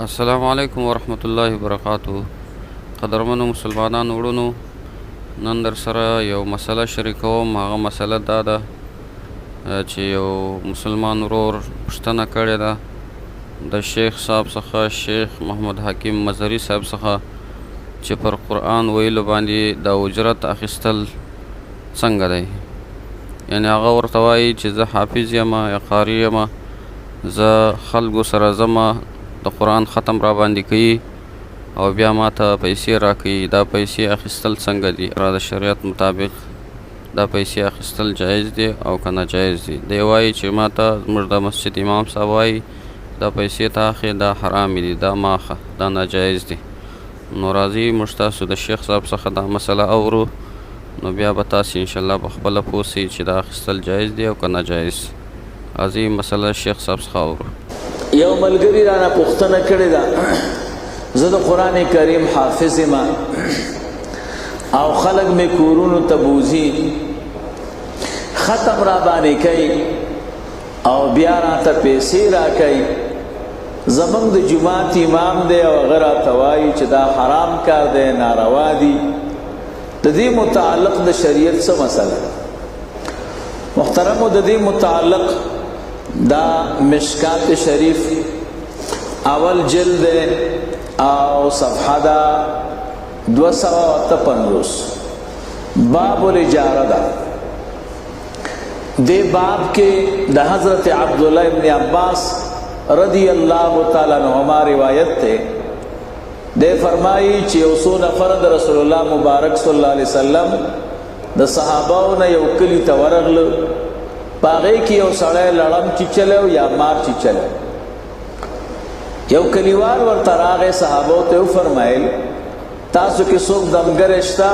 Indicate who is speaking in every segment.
Speaker 1: السلام علیکم ورحمت الله وبرکاتہ. قدرمنو مسلمانانو وروڼو، نن در سره یو مسله شریکوم. هغه مسله دا ده چې یو مسلمان ورور پوښتنه کړې ده د شیخ صاحب څخه، شیخ محمد حکیم مظهري صاحب څخه، چې پر قرآن ویلو باندې د اجرت اخیستل څنګه دی. یعنې هغه ورته وایي چې زه حافظ یم یا قاري یم، زه خلکو سره ځمه، د قرآن ختم را باندې کوي او بیا ما ته پیسې راکوي. دا پیسې اخیستل څنګه دي؟ را د شریعت مطابق دا پیسې اخیستل جایز دي او که ناجایز دي؟ دی وایي چې ما ته زموږ د مسجد امام صاحب وایي دا پیسې ته اخې، دا حرامې دي، دا مه اخه، دا ناجایز دي. نو راځئ موږ تاسو د شیخ صاحب څخه دا مسله اورو، نو بیا به تاسې انشاءالله په خپله پوه سئ چې دا اخیستل جایز دي او که ناجایز. راځئ مسله شیخ صاحب څخه اورو.
Speaker 2: یو ملګری رانه پوښتنه کړې ده، زه د قرآن کریم حافظ یم او خلک مې کورونو ته بوځي، ختم را باندې کوي او بیا راته پیسې راکوي. زمونږ د جومات امام دی او هغه راته وایي چې دا حرام کار دی، ناروا دي. د دې متعلق د شریعت څه مسله ده؟ محترمو، د دې متعلق دا مشکات شریف اول جلد او صفحه دا 258 باب الاجاره دا. دے باب کے دا حضرت عبداللہ ابن عباس رضی اللہ تعالی عنہما روایت تے. دے فرمائی چی اوسو نفر دا رسول اللہ مبارک صلی اللہ علیہ وسلم دا صحاباؤنا یو کلی تا ورغل، پاغی کی یو سڑے لڑم چچلو یا مار چچلو. یو کلیوار ورطراغ صحابو تیو فرمائل تاسو کی سوک دمگر اشتا،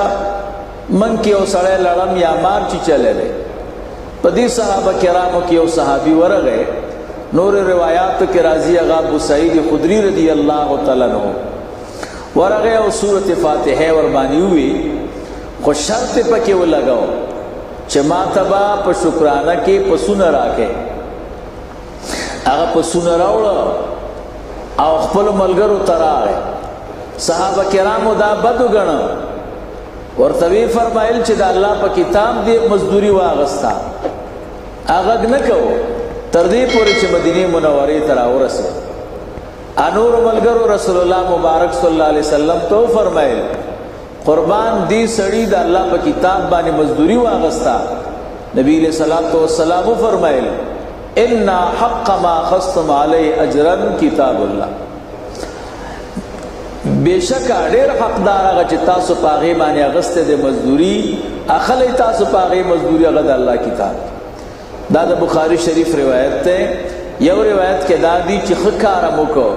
Speaker 2: من کی یو سڑے لڑم یا مار چچلے لے. پدی صحابہ کرامو کی یو صحابی ورغے، نور روایات کے راضی اغا ابو سعید خدری رضی اللہ تعالیٰ عنہ ورغے او سورت فاتحہ وربانی ہوئی، خو شرط پکے وہ لگاو چې ما تبا په شکرانه کې پسونه راکې. هغه پسونه راوړه او خپل ملګرو ته راغی. صحابه کرامو دا بد وګڼه، ورته وی فرمایل چې د الله په کتاب دې مزدوري واغستا. هغه نه کوو تر دې پورې چې مدینه منورې ته راورسېد. انور ملګرو رسول الله مبارک صلی الله علیه وسلم ته فرمایل قربان دی سړی د الله په کتاب باندې مزدوری واغستا. نبی علیہ الصلوۃ والسلام فرمایل ان حق ما خصتم علی اجرا کتاب الله، بیشک ډیر حقدار هغه چې تاسو پاغه باندې اغسته د مزدوری اخلی، تاسو پاغه مزدوری هغه د الله کتاب. دا د بخاری شریف روایت ته. یو روایت کې دا دی چې خکاره موکو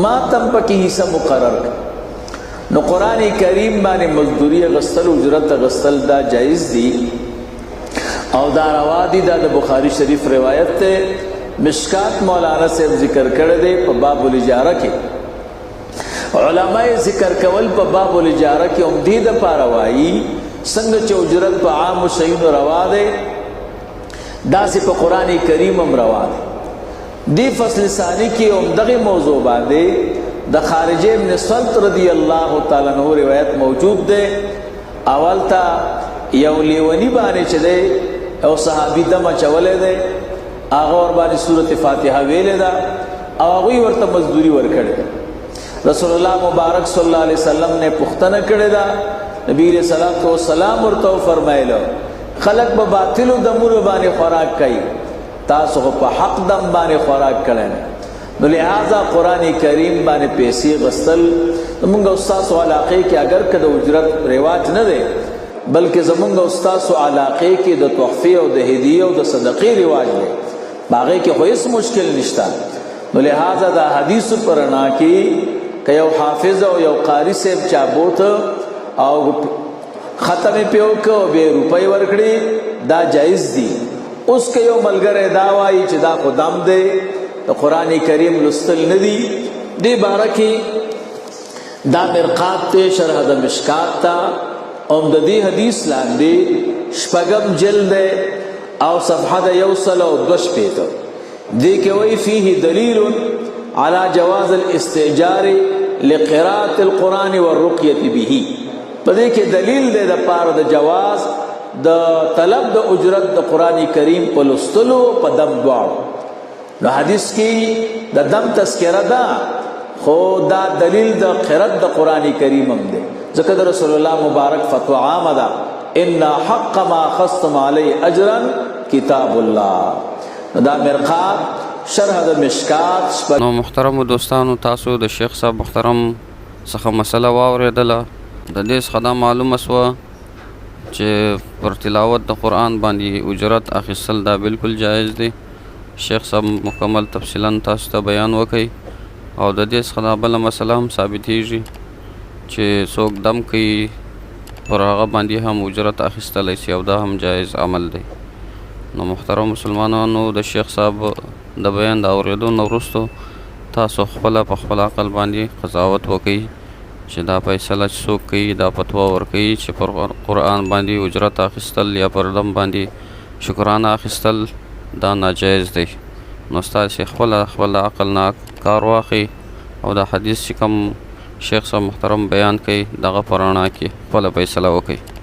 Speaker 2: ما تم پکې حصہ مقرر کړ. نو قرآن کریم باندې مزدوری غسل اجرت غسل دا جائز دی او دا روا دی. دا د بخاری شریف روایت ته. مشکات مولانا صاحب ذکر کړی دی په باب الاجاره کې. علماء ذکر کول په باب الاجاره کې هم دې دپاره وایي څنګه چې اجرت په عامو شیونو روا دی، داسې په قرآن کریم هم روا دی. دی فصل ثانی کې هم دغه موضوع باندې د خارجه ابن سلط رضی اللہ تعالی عنہ روایت موجود دے. اول تا یو لیونی باندې چه دے او صحابی دم چولے دے، آغا ور باندې سورت فاتحہ ویلے دا او آغوی ورطا مزدوری ور کردے. رسول اللہ مبارک صلی اللہ علیہ وسلم نے پختن کردے دا. نبی علیہ السلام ورطا فرمائلو خلق با باطل دمون باندې خوراک کئی، تاسو پا حق دم باندې خوراک کردے. نو لہذا قرآن کریم باندې پیسې غسل زمونږ استاسو علاقې کې اگر که د اجرت رواج نه دی، بلکې زمونږ استاسو علاقې کې د تحفې او د هدیې او د صدقې رواج دی، هغې کې خو هېڅ مشکل نشته. نو لہذا دا حدیث پر رڼا کې که یو حافظ او یو قاری صاحب چا بوته او ختم یې پې وکړه او بیا روپۍ ورکړي، دا جایز دي. اوس که یو ملګری دا وایي چې دا خو دم دی، د قرآن کریم لستل ندی، دی باره کې دا مرقات ته شرح د مشکات تا ام د دې حدیث لاندې شپږم جلد او صفحه د 102 دی کې وایي فيه دلیل على جواز الاستئجار لقراءة القرآن والرقية به. پدې کې دلیل دی د پاره د جواز د طلب د اجرت د قرآن کریم په لوستلو په دم دواړو. نو حدیث کې د دم تذکره ده، خو دا دلیل د قرات د قرآن کریم هم دی، ځکه د رسول الله مبارک فتوا عامه ده، ان حق ما خصتم علی اجرا کتاب الله. دا مرقات شرح د مشکات.
Speaker 1: نو محترم دوستانو، تاسو د شیخ صاحب محترم څخه مسله واورېدله. د دې څخه دا معلومه سوه چې پر تلاوت د قرآن باندې اجرت اخیستل دا بالکل جایز دی. شیخ صاحب مکمل تفصیلا تاسو ته بیان وکړي، او د دې څخه دا بله مسله هم ثابتېږي چې څوک دم کوي پر هغه باندې هم اجرت اخیستلی سي، او دا هم جایز عمل دی. نو محترم مسلمانانو، د شیخ صاحب د بیان د اورېدو نه وروستو تاسو خپله په خپل عقل باندې قضاوت وکړئ چې دا فیصله چې څوک کوي، دا فتوا ورکوي چې پر قرآن باندې اجرت اخیستل یا پر دم باندې شکرانه اخیستل دا ناجایز دی. نو ستاسې خپل عقل نه کار واخلئ، او دا حدیث چې کوم شیخ صاحب محترم بیان کوي دغه په رڼا کې خپله فیصله وکړئ.